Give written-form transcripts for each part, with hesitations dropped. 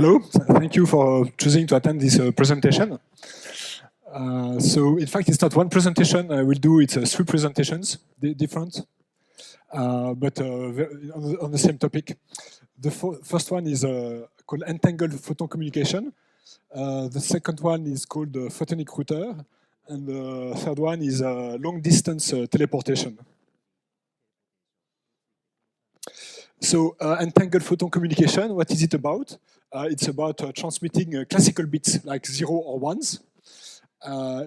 Hello, thank you for choosing to attend this presentation. So in fact, it's not one presentation I will do, it's three presentations, different, but on the same topic. The first one is called Entangled Photon Communication. The second one is called Photonic Router. And the third one is long distance teleportation. So entangled photon communication, what is it about? It's about transmitting classical bits like 0 or 1s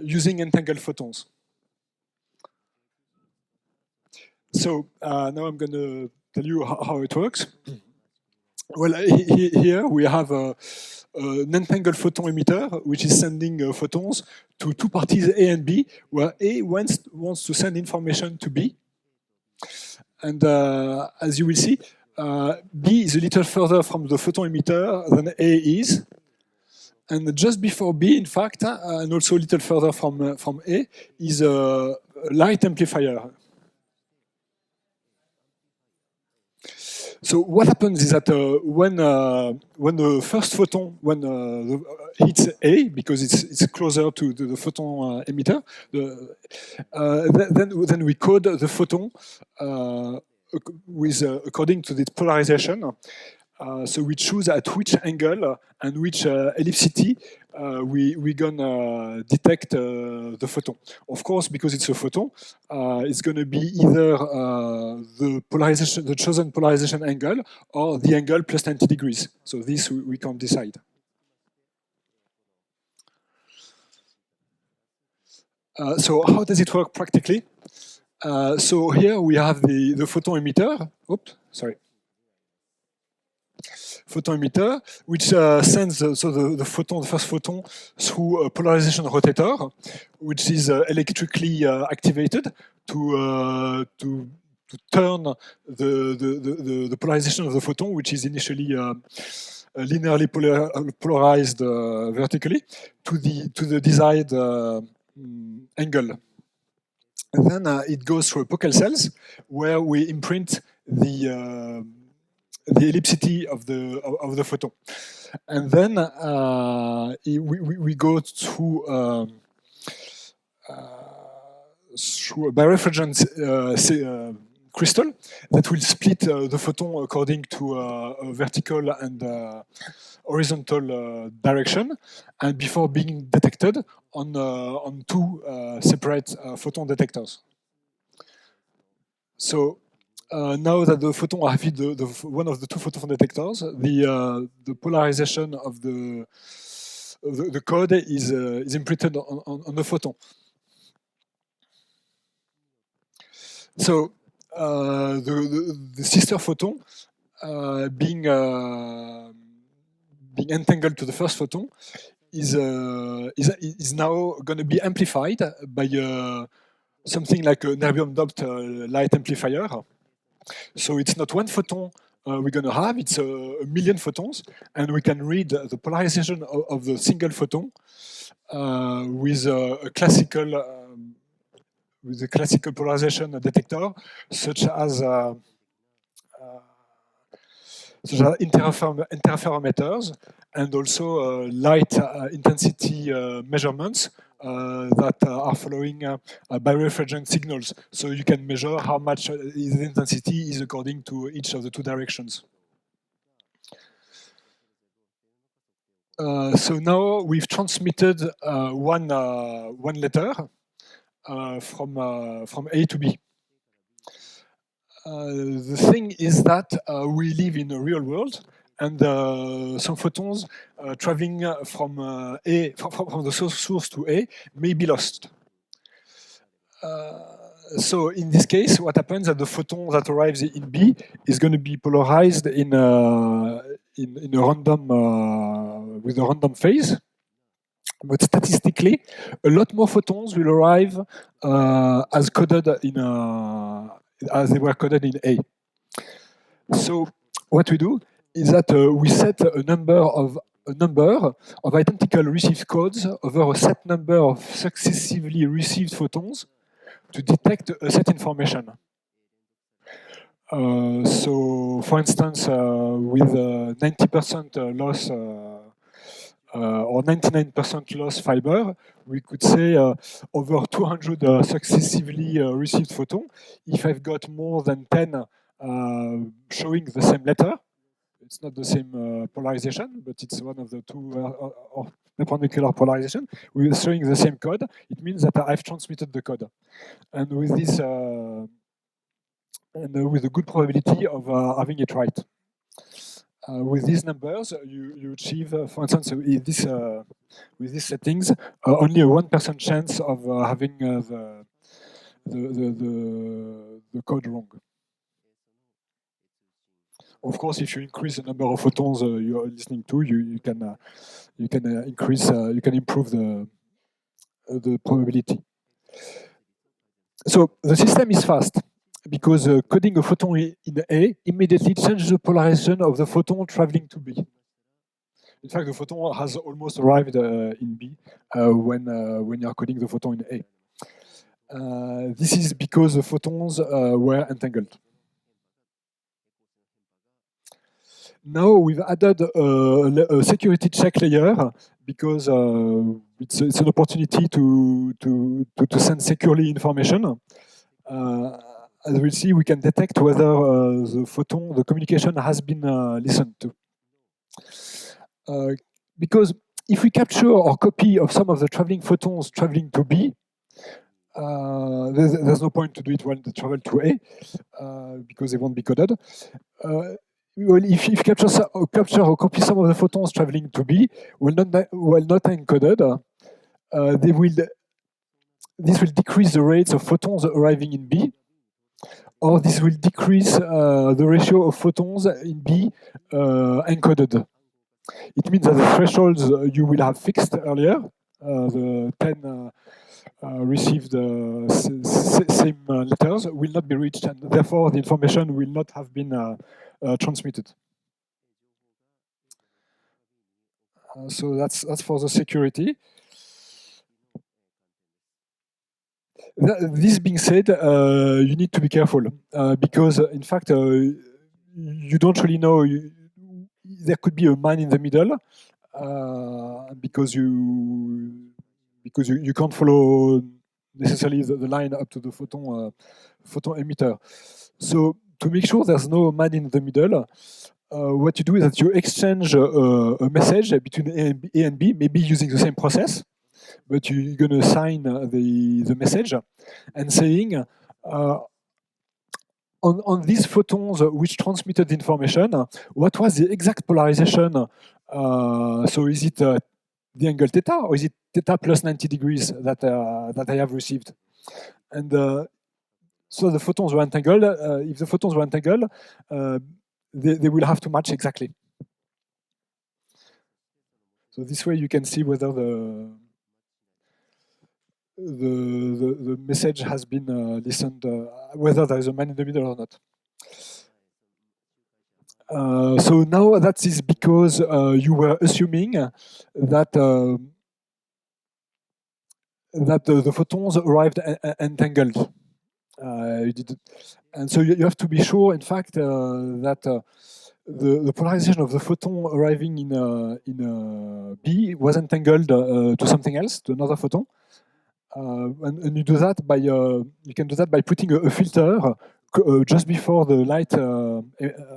using entangled photons. So now I'm going to tell you how it works. Well, here we have an entangled photon emitter, which is sending photons to two parties A and B, where A wants to send information to B. And as you will see, B is a little further from the photon emitter than A is. And just before B, in fact, and also a little further from A, is a light amplifier. So what happens is that when the first photon hits A, because it's closer to the photon emitter, then we code the photon according to its polarization. So we choose at which angle and which ellipticity we're gonna detect the photon. Of course, because it's a photon, it's gonna be either the chosen polarization angle or the angle plus 90 degrees. So this we can't decide. So how does it work practically? So here we have the photon emitter. Oops, sorry. Photon emitter, which sends the first photon through a polarization rotator, which is electrically activated to turn the polarization of the photon, which is initially linearly polarized vertically, to the desired angle. And then it goes through Pocal cells, where we imprint the ellipticity of the photon, and then we go through a birefringent crystal that will split the photon according to a vertical and horizontal direction, and before being detected on two separate photon detectors. So now that the photon have hit one of the two photon detectors, the polarization of the code is imprinted on the photon. So the sister photon being entangled to the first photon is now going to be amplified by something like an erbium doped light amplifier. So it's not one photon we're going to have, it's a million photons, and we can read the polarization of the single photon with a classical polarization detector, such as interferometers, and also light intensity measurements that are following birefringent signals. So you can measure how much the intensity is according to each of the two directions. So now we've transmitted one letter from A to B. The thing is that we live in a real world, and some photons traveling from the source to A may be lost. So in this case, what happens is that the photon that arrives in B is going to be polarized in a random with a random phase. But statistically, a lot more photons will arrive as coded as they were coded in A. So what we do is that we set a number of identical received codes over a set number of successively received photons to detect a set information. So, for instance, with 90% loss or 99% loss fiber, we could say over 200 successively received photons. If I've got more than 10 showing the same letter, it's not the same polarization, but it's one of the two perpendicular polarization. We're showing the same code. It means that I've transmitted the code, and with this, with a good probability of having it right. With these numbers, you achieve, for instance, with these settings, only a 1% chance of having the code wrong. Of course, if you increase the number of photons you're listening to, you can increase, you can improve the probability. So the system is fast because coding a photon in A immediately changes the polarization of the photon traveling to B. In fact, the photon has almost arrived in B when you are coding the photon in A. This is because the photons were entangled. Now we've added a security check layer because it's an opportunity to send securely information. As we'll see, we can detect whether the communication has been listened to. Because if we capture or copy of some of the traveling photons traveling to B, there's no point to do it when they travel to A because they won't be coded. Well, if you capture or copy some of the photons traveling to B, while not encoded, this will decrease the rates of photons arriving in B, or this will decrease the ratio of photons in B encoded. It means that the thresholds you will have fixed earlier, the 10 received same letters, will not be reached, and therefore the information will not have been transmitted. So that's for the security. This being said, you need to be careful because, in fact, you don't really know. There could be a man in the middle because you can't follow necessarily the line up to the photon emitter. So to make sure there's no man in the middle, what you do is that you exchange a message between A and B, maybe using the same process, but you're going to sign the message and saying, on these photons which transmitted information, what was the exact polarization? So is it the angle theta, or is it theta plus 90 degrees that I have received? And so the photons were entangled. If the photons were entangled, they will have to match exactly. So this way you can see whether the message has been listened, whether there is a man in the middle or not. So now that is because you were assuming that the photons arrived entangled. And so you have to be sure, in fact, that the polarization of the photon arriving in B was entangled to something else, to another photon. And you do that by you can do that by putting a filter just before the light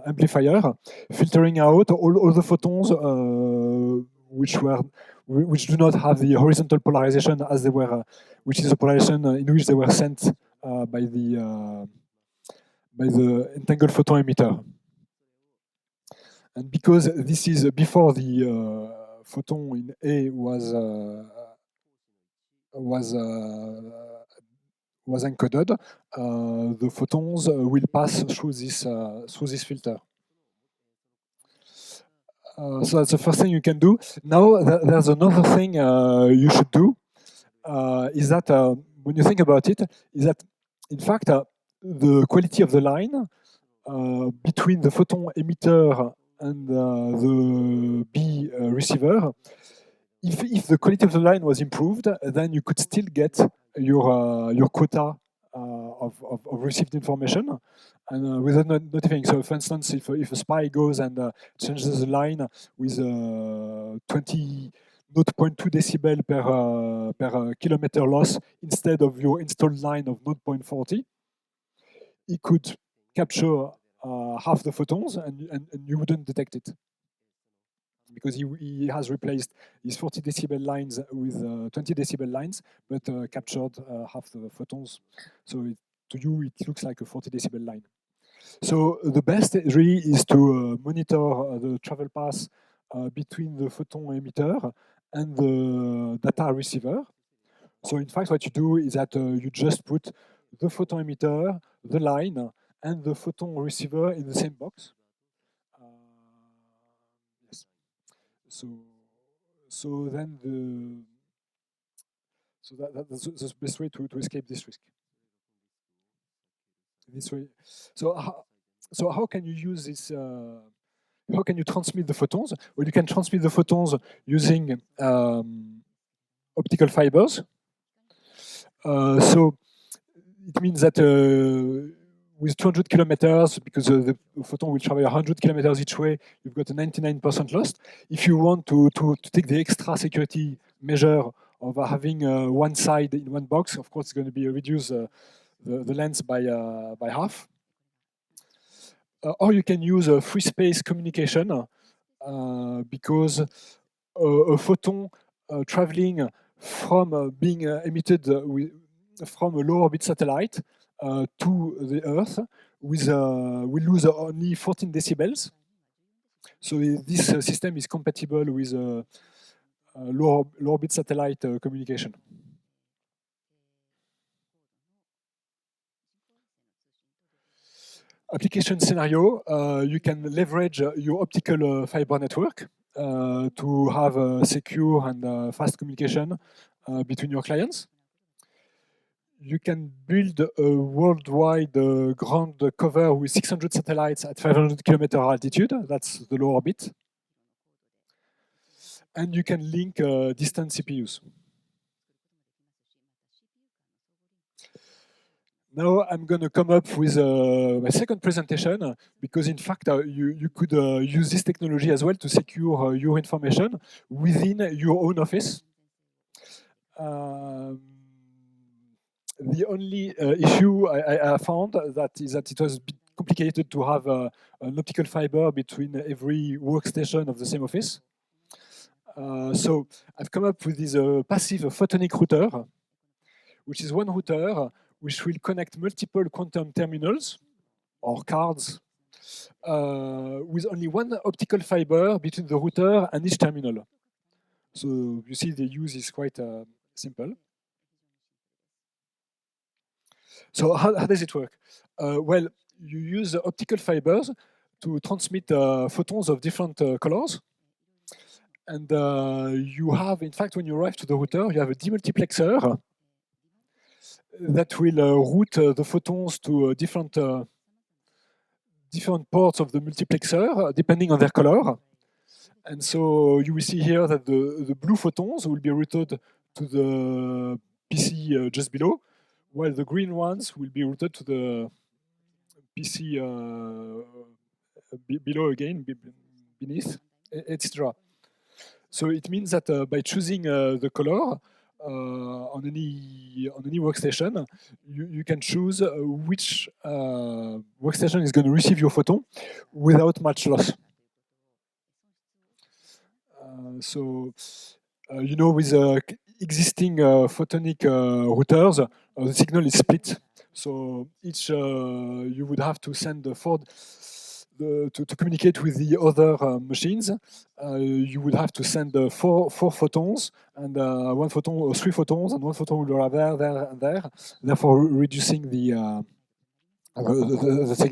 amplifier, filtering out all the photons which do not have the horizontal polarization as they were, which is the polarization in which they were sent by the entangled photon emitter. And because this is before the photon in A was encoded, the photons will pass through this filter. So that's the first thing you can do. Now there's another thing you should do. Is that when you think about it, is that in fact the quality of the line between the photon emitter and the B receiver, if the quality of the line was improved, then you could still get your quota of received information, and without notifying. So, for instance, if a spy goes and changes the line with 0.2 decibel per kilometer loss instead of your installed line of 0.40, he could capture half the photons, and you wouldn't detect it, because he has replaced his 40 decibel lines with 20 decibel lines, but captured half the photons. So to you, it looks like a 40 decibel line. So the best really is to monitor the travel path between the photon emitter and the data receiver. So in fact, what you do is that you just put the photon emitter, the line, and the photon receiver in the same box. Yes. So then that's the best way to escape this risk. This way. So how can you use this? How can you transmit the photons? Well, you can transmit the photons using optical fibers. So it means that with 200 kilometers, because the photon will travel 100 kilometers each way, you've got a 99% loss. If you want to take the extra security measure of having one side in one box, of course, it's going to be reduce the length by half. Or you can use a free space communication because a photon traveling from being emitted from a low orbit satellite to the Earth will lose only 14 decibels. So this system is compatible with low orbit satellite communication. Application scenario, you can leverage your optical fiber network to have a secure and fast communication between your clients. You can build a worldwide ground cover with 600 satellites at 500 kilometer altitude. That's the low orbit. And you can link distant CPUs. Now I'm going to come up with my second presentation, because in fact you could use this technology as well to secure your information within your own office. The only issue I found is that it was a bit complicated to have an optical fiber between every workstation of the same office. So I've come up with this passive photonic router, which is one router which will connect multiple quantum terminals or cards with only one optical fiber between the router and each terminal. So you see the use is quite simple. So how does it work? Well, you use optical fibers to transmit photons of different colors. And you have, in fact, when you arrive to the router, you have a demultiplexer that will route the photons to different ports of the multiplexer, depending on their color. And so you will see here that the blue photons will be routed to the PC just below, while the green ones will be routed to the PC below again, beneath, etc. So it means that by choosing the color on any workstation, you can choose which workstation is going to receive your photon without much loss. You know, with existing photonic routers, the signal is split. So each you would have to send to communicate with the other machines. You would have to send four photons, and one photon or three photons, and one photon will arrive there, and there, therefore reducing the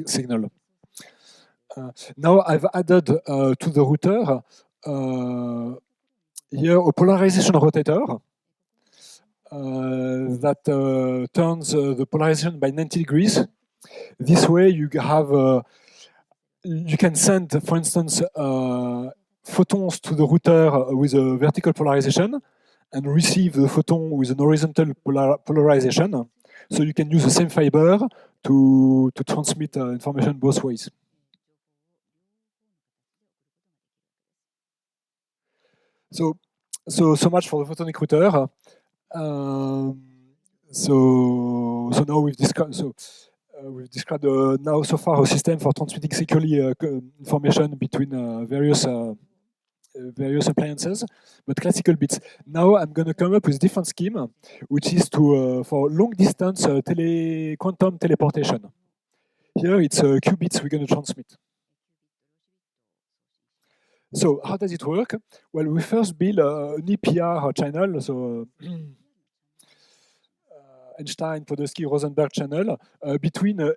signal. Now I've added to the router here a polarization rotator that turns the polarization by 90 degrees. This way you have you can send, for instance, photons to the router with a vertical polarization and receive the photon with an horizontal polarization. So you can use the same fiber to transmit information both ways. So much for the photonic router. So now we've described. We've described now so far a system for transmitting securely information between various appliances, but classical bits. Now I'm going to come up with a different scheme, which is to for long distance quantum teleportation. Here it's qubits we're going to transmit. So how does it work? Well, we first build an EPR channel, so Einstein, Podolsky, Rosenberg channel between A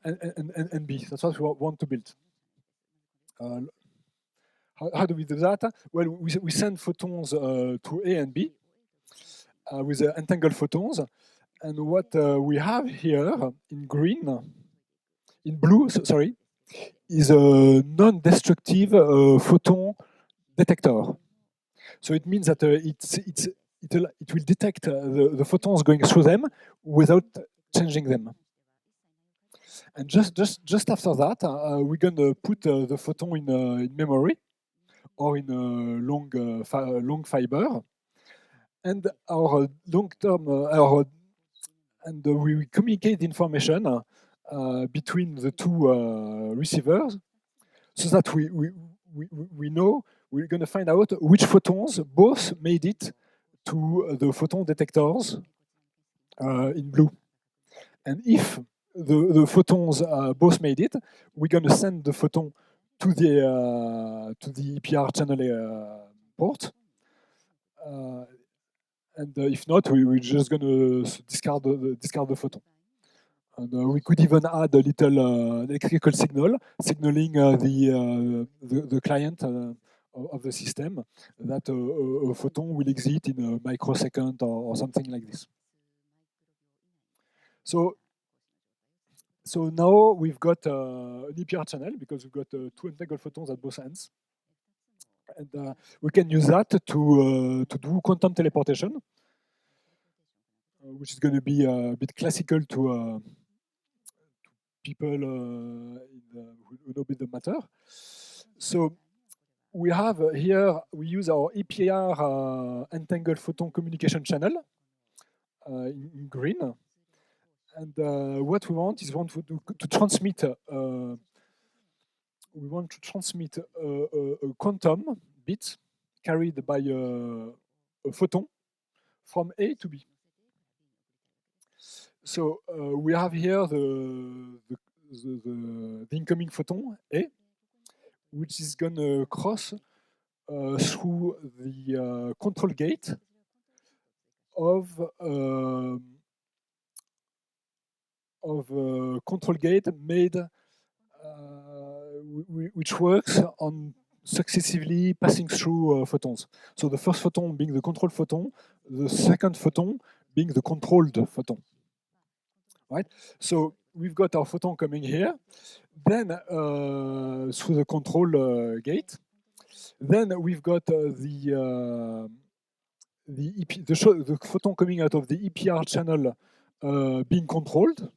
and B. That's what we want to build. How do we do that? Well, we send photons to A and B with entangled photons. And what we have here in green, in blue, sorry, is a non-destructive photon detector. So it means that it will detect the photons going through them without changing them. And just after that, we're going to put the photon in memory or in a long fiber, and our long-term and we communicate information between the two receivers, so that we know we're going to find out which photons both made it to the photon detectors in blue. And if the photons both made it, we're going to send the photon to the EPR channel port. And if not, we're just going to discard the photon. And we could even add a little electrical signal, signaling the client of the system that a photon will exit in a microsecond or something like this. So now we've got an EPR channel because we've got two entangled photons at both ends. And we can use that to do quantum teleportation, which is going to be a bit classical to people who know a bit the matter. So we have here, we use our EPR entangled photon communication channel in green. And what we want is to transmit a quantum bit carried by a photon from A to B. So we have here the incoming photon A, which is going to cross through the control gate of control gate made which works on successively passing through photons. So the first photon being the control photon, the second photon being the controlled photon. Right? So we've got our photon coming here, then through the control gate. Then we've got the photon coming out of the EPR channel being controlled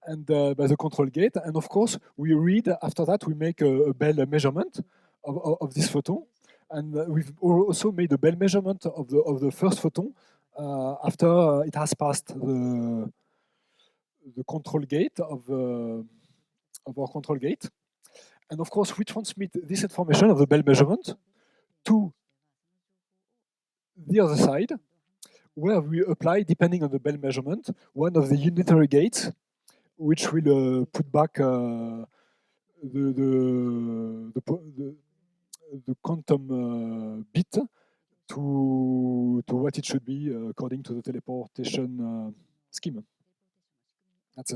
and by the control gate. And of course, we read after that, we make a Bell measurement of this photon. And we've also made a Bell measurement of the first photon after it has passed the control gate of our control gate. And of course, we transmit this information of the Bell measurement to the other side, where we apply, depending on the Bell measurement, one of the unitary gates, which will put back the quantum bit to what it should be according to the teleportation scheme. That's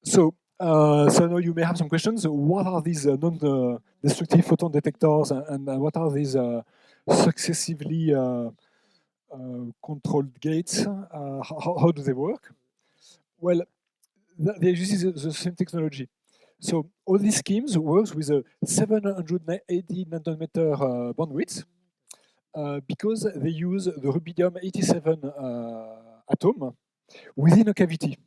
so now you may have some questions. What are these non-destructive photon detectors, and what are these successively controlled gates? How do they work? Well, they use the same technology. So all these schemes works with a 780 nanometer bandwidth, because they use the rubidium-87 atom within a cavity.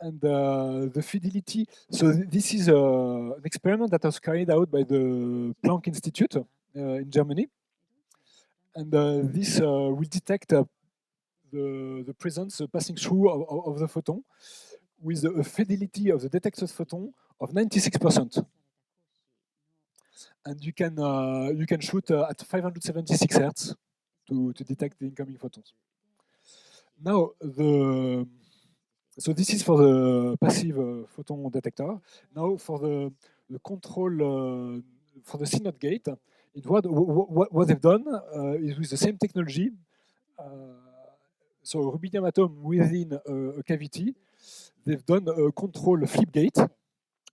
And the fidelity, so this is an experiment that was carried out by the Planck Institute in Germany. And this will detect the presence passing through of the photon with a fidelity of the detected photon of 96%. And you can shoot at 576 Hertz to detect the incoming photons. Now, so this is for the passive photon detector. Now, for the control, for the CNOT gate, what they've done is with the same technology. So, rubidium atom within a cavity, they've done a control flip gate,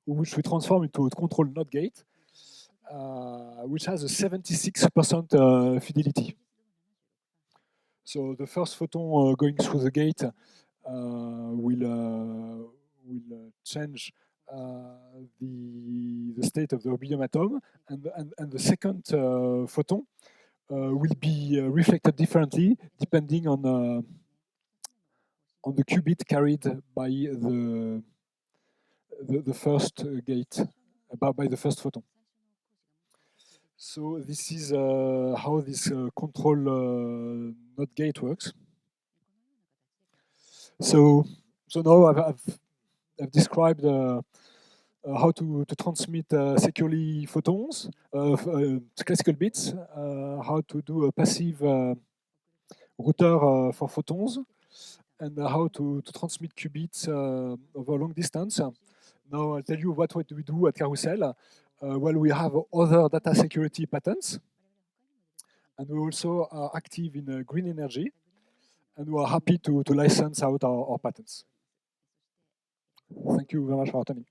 which we transform into a control NOT gate, which has a 76% fidelity. So the first photon going through the gate will change the state of the rubidium atom, and the second photon will be reflected differently depending on the qubit carried by the first gate, by the first photon. So this is how this control NOT gate works. So now I've described how to transmit securely photons, classical bits, how to do a passive router for photons, and how to transmit qubits over long distance. Now I'll tell you what we do at Carrousel. Well, we have other data security patents, and we also are active in green energy, and we are happy to license out our patents. Thank you very much for attending.